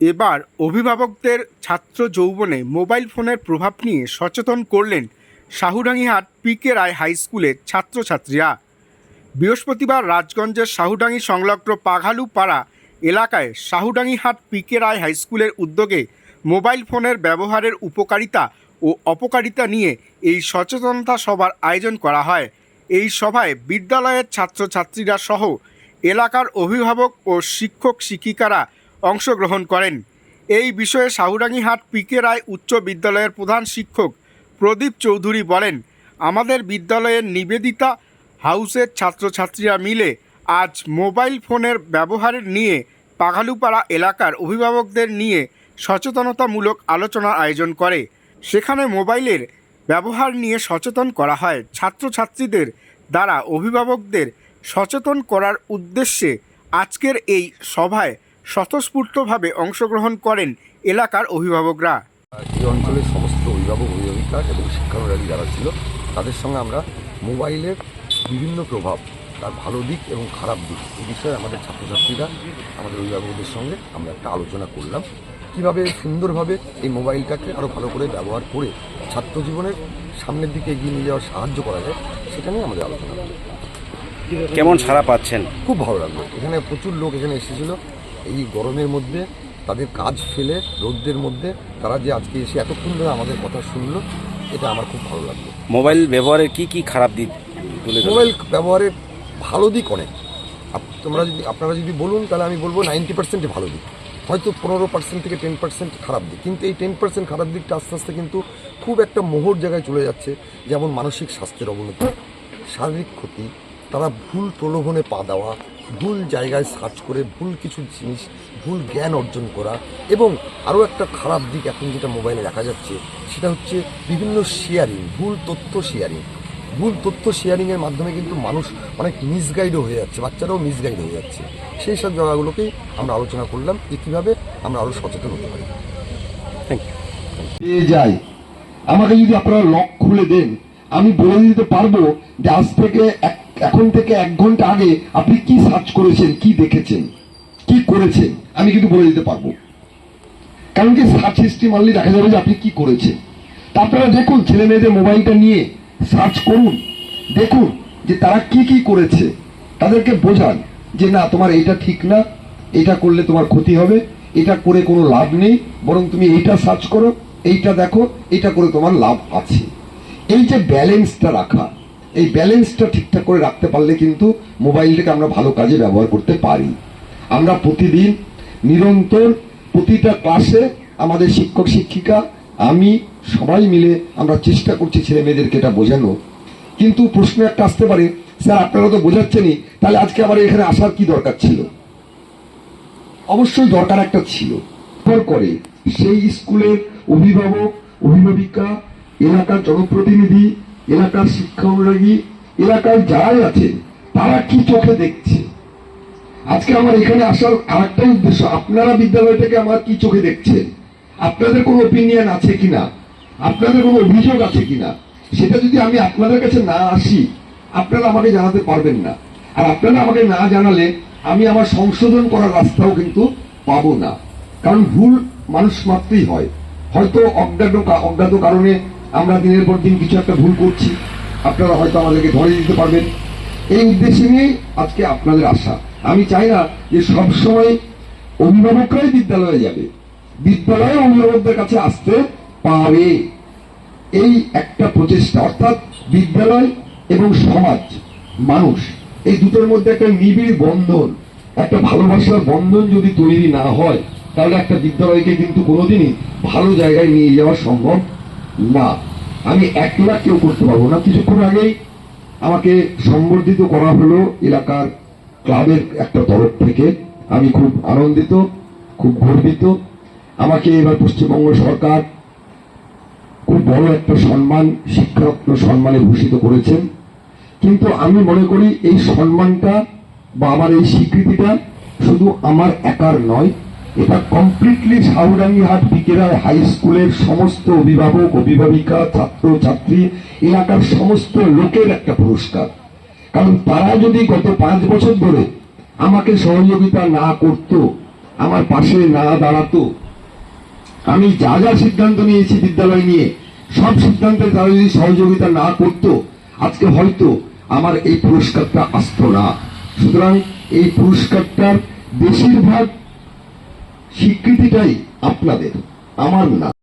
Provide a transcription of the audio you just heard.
এবার অভিভাবকদের ছাত্র যৌবনে মোবাইল ফোনের প্রভাব নিয়ে সচেতন করলেন সাহুডাঙ্গিহাট পিকে রায় হাই স্কুলের ছাত্রছাত্রীরা। বৃহস্পতিবার রাজগঞ্জের সাহুডাঙ্গি সংলগ্ন পাঘালু পাড়া এলাকায় সাহুডাঙ্গিহাট পিকে রায় হাই স্কুলের উদ্যোগে মোবাইল ফোনের ব্যবহারের উপকারিতা ও অপকারিতা নিয়ে এই সচেতনতা সভার আয়োজন করা হয়। এই সভায় বিদ্যালয়ের ছাত্রছাত্রীরা সহ এলাকার অভিভাবক ও শিক্ষক শিক্ষিকারা অংশগ্রহণ করেন। এই বিষয়ে সাহুডাঙ্গিহাট পিকে রায় উচ্চ বিদ্যালয়ের প্রধান শিক্ষক প্রদীপ চৌধুরী বলেন, আমাদের বিদ্যালয়ের নিবেদিতা হাউসের ছাত্রছাত্রীরা মিলে আজ মোবাইল ফোনের ব্যবহারের নিয়ে পাঘালুপাড়া এলাকার অভিভাবকদের নিয়ে সচেতনতামূলক আলোচনার আয়োজন করে। সেখানে মোবাইলের ব্যবহার নিয়ে সচেতন করা হয়। ছাত্রছাত্রীদের দ্বারা অভিভাবকদের সচেতন করার উদ্দেশ্যে আজকের এই সভায় স্বতঃস্ফূর্তভাবে অংশগ্রহণ করেন এলাকার অভিভাবকরা। এই অঞ্চলের সমস্ত অভিভাবক অভিভাবিকা এবং শিক্ষানুরাগী যারা ছিল তাদের সঙ্গে আমরা মোবাইলের বিভিন্ন প্রভাব, তার ভালো দিক এবং খারাপ দিক এই বিষয়ে আমাদের ছাত্রছাত্রীরা আমাদের অভিভাবকদের সঙ্গে আমরা একটা আলোচনা করলাম, কীভাবে সুন্দরভাবে এই মোবাইলটাকে আরও ভালো করে ব্যবহার করে ছাত্র জীবনের সামনের দিকে এগিয়ে নিয়ে যাওয়ার সাহায্য করা যায়, সেটা নিয়ে আমাদের আলোচনা করলাম। কেমন সাড়া পাচ্ছেন? খুব ভালো লাগলো। এখানে প্রচুর লোক এখানে এসেছিলো। এই গরমের মধ্যে তাদের কাজ ফেলে রোদ্রের মধ্যে তারা যে আজকে এসে এতক্ষণ ধরে আমাদের কথা শুনলো, এটা আমার খুব ভালো লাগলো। মোবাইল ব্যবহারের কি খারাপ দিক? মোবাইল ব্যবহারের ভালো দিক অনেক। আপনারা যদি বলুন তাহলে আমি বলবো 90% ভালো দিক, হয়তো 15% থেকে 10% খারাপ দিক। কিন্তু এই 10% খারাপ দিকটা আস্তে আস্তে কিন্তু খুব একটা মোহর জায়গায় চলে যাচ্ছে। যেমন মানসিক স্বাস্থ্যের অবনতি, শারীরিক ক্ষতি, তারা ভুল প্রলোভনে পা দেওয়া, ভুল জায়গায় সার্চ করে ভুল কিছু জিনিস, ভুল জ্ঞান অর্জন করা। এবং আরও একটা খারাপ দিক এখন যেটা মোবাইলে দেখা যাচ্ছে সেটা হচ্ছে বিভিন্ন শেয়ারিং, ভুল তথ্য শেয়ারিং। ভুল তথ্য শেয়ারিংয়ের মাধ্যমে কিন্তু মানুষ অনেক মিসগাইডও হয়ে যাচ্ছে, বাচ্চারাও মিসগাইড হয়ে যাচ্ছে। সেই সব জায়গাগুলোকেই আমরা আলোচনা করলাম যে কীভাবে আমরা আরও সচেতন হতে পারি। পেয়ে যাই, আমাকে যদি আপনারা লক খুলে দেন, আমি বলে দিতে পারবো যে আজ থেকে এখন থেকে 1 ঘন্টা আগে আপনি কি সার্চ করেছেন, কি দেখেছেন, কি করেছেন, আমি কিন্তু বলে দিতে পারবো। কারণ কি সার্চ হিস্ট্রি মারলে দেখা যাবে যে আপনি কি করেছেন। তা আপনারা দেখুন, ছেলে মেয়েদের মোবাইলটা নিয়ে সার্চ করুন, দেখুন যে তারা কি কি করেছে, তাদেরকে বোঝান যে না, তোমার এটা ঠিক না, এটা করলে তোমার ক্ষতি হবে, এটা করে কোনো লাভ নেই, বরং তুমি এইটা সার্চ করো, এইটা দেখো, এটা করে তোমার লাভ আছে। এই যে ব্যালেন্সটা রাখা, এই ব্যালেন্সটা ঠিকঠাক করে রাখতে পারলে কিন্তু মোবাইলটাকে আমরা ভালো কাজে ব্যবহার করতে পারি। আমরা প্রতিদিন নিরন্তর প্রতিটা ক্লাসে আমাদের শিক্ষক শিক্ষিকা, আমি সবাই মিলে আমরা চেষ্টা করছি ছেলে মেয়েদেরকে এটা বোঝানো। কিন্তু প্রশ্ন একটা আসতে পারে, স্যার আপনারা তো বোঝাচ্ছেনই, তাহলে আজকে আবার এখানে আসার কি দরকার ছিল? অবশ্যই দরকার একটা ছিল। করে সেই স্কুলের অভিভাবক অভিভাবিকা, এলাকার জনপ্রতিনিধি, এলাকার শিক্ষা অনুরাগী, এলাকায় যারাই আছে তারা কি চোখে দেখছে। আজকে আমার এখানে আসার আরেকটাই উদ্দেশ্য, আপনারা বিদ্যালয় থেকে আমার কি চোখে দেখছেন, আপনাদের কোনো ওপিনিয়ন আছে কিনা, আপনাদের কোনো অভিযোগ আছে কিনা, সেটা যদি আমি আপনাদের কাছে না আসি আপনারা আমাকে জানাতে পারবেন না। আর আপনারা আমাকে না জানালে আমি আমার সংশোধন করার রাস্তাও কিন্তু পাবো না। কারণ ভুল মানুষ মাত্রই হয়, হয়তো অজ্ঞাত কারণে আমরা দিনের পর দিন কিছু একটা ভুল করছি, আপনারা হয়তো আমাদেরকে ধরে দিতে পারবেন। এই উদ্দেশ্যে নিয়ে আজকে আপনাদের আশা। আমি চাই না যে সবসময় অভিভাবকরাই বিদ্যালয়ে যাবে, বিদ্যালয়ে অভিভাবকদের কাছে আসতে পারে, এই একটা প্রচেষ্টা। অর্থাৎ বিদ্যালয় এবং সমাজ, মানুষ, এই দুটোর মধ্যে একটা নিবিড় বন্ধন, একটা ভালোবাসার বন্ধন যদি তৈরি না হয়, তাহলে একটা বিদ্যালয়কে কিন্তু কোনোদিনই ভালো জায়গায় নিয়ে যাওয়া সম্ভব না। আমি একলা কেউ করতে পারবো না। কিছুক্ষণ আগেই আমাকে সম্বর্ধিত করা হলো এলাকার ক্লাবের একটা তরফ থেকে। আমি খুব আনন্দিত, খুব গর্বিত। আমাকে এবার পশ্চিমবঙ্গ সরকার খুব বড় একটা সম্মান, শিক্ষারত্ন সম্মানে ভূষিত করেছেন। কিন্তু আমি মনে করি এই সম্মানটা বা আমার এই স্বীকৃতিটা শুধু আমার একার নয়, এটা কমপ্লিটলি সাহুডাঙ্গিহাট পিকে রায় হাই স্কুলের সমস্ত অভিভাবক অভিভাবিকা, ছাত্র ছাত্রী, এলাকার সমস্ত লোকের একটা পুরস্কার। কারণ তারা যদি গত 5 বছর ধরে আমাকে সহযোগিতা না করত, আমার পাশে না দাঁড়াতো, আমি যা যা সিদ্ধান্ত নিয়েছি বিদ্যালয় নিয়ে, সব সিদ্ধান্তে তারা যদি সহযোগিতা না করতো, আজকে হয়তো আমার এই পুরস্কারটা আসতো না। সুতরাং এই পুরস্কারটার বেশিরভাগ স্বীকৃতিটাই আপনাদের, আমার না।